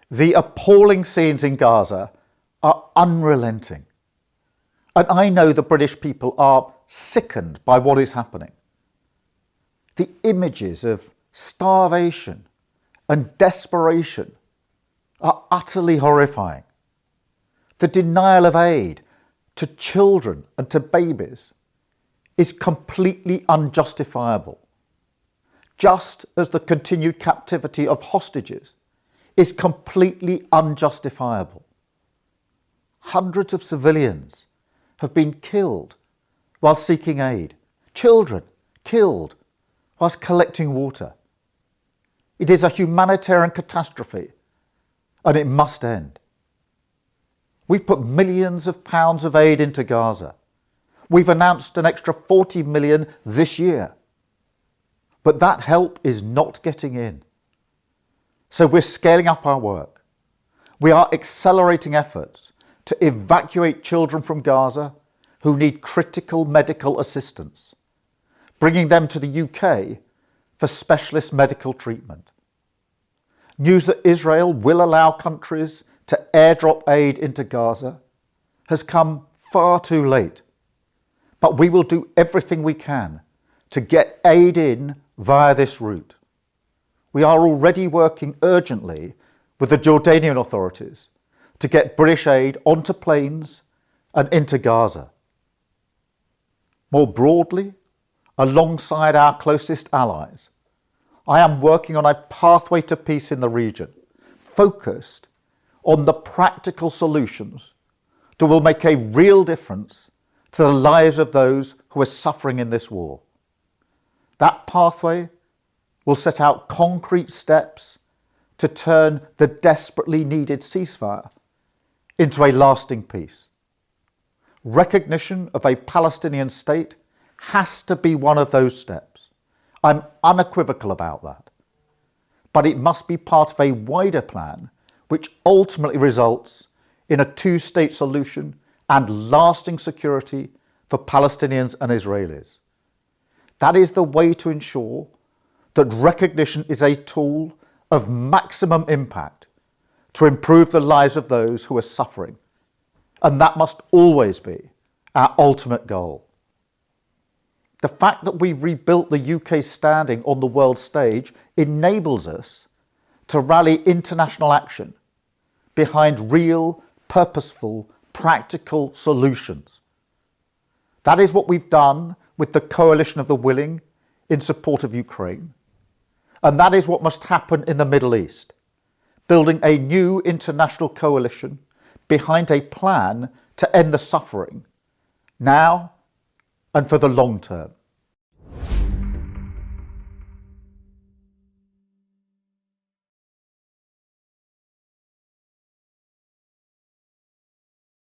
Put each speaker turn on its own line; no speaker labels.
The appalling scenes in Gaza are unrelenting. And I know the British people are sickened by what is happening. The images of starvation and desperation are utterly horrifying. The denial of aid to children and to babies is completely unjustifiable, just as the continued captivity of hostages is completely unjustifiable. Hundreds of civilians have been killed while seeking aid, children killed whilst collecting water. It is a humanitarian catastrophe and it must end. We've put millions of pounds of aid into Gaza. We've announced an extra 40 million this year. But that help is not getting in. So we're scaling up our work. We are accelerating efforts to evacuate children from Gaza who need critical medical assistance, bringing them to the UK for specialist medical treatment. News that Israel will allow countries to airdrop aid into Gaza has come far too late, but we will do everything we can to get aid in via this route. We are already working urgently with the Jordanian authorities to get British aid onto planes and into Gaza. More broadly, alongside our closest allies, I am working on a pathway to peace in the region, focused on the practical solutions that will make a real difference to the lives of those who are suffering in this war. That pathway will set out concrete steps to turn the desperately needed ceasefire into a lasting peace. Recognition of a Palestinian state has to be one of those steps. I'm unequivocal about that. But it must be part of a wider plan which ultimately results in a two-state solution and lasting security for Palestinians and Israelis. That is the way to ensure that recognition is a tool of maximum impact to improve the lives of those who are suffering. And that must always be our ultimate goal. The fact that we've rebuilt the UK's standing on the world stage enables us to rally international action behind real, purposeful, practical solutions. That is what we've done with the Coalition of the Willing in support of Ukraine. And that is what must happen in the Middle East, building a new international coalition behind a plan to end the suffering, now and for the long term.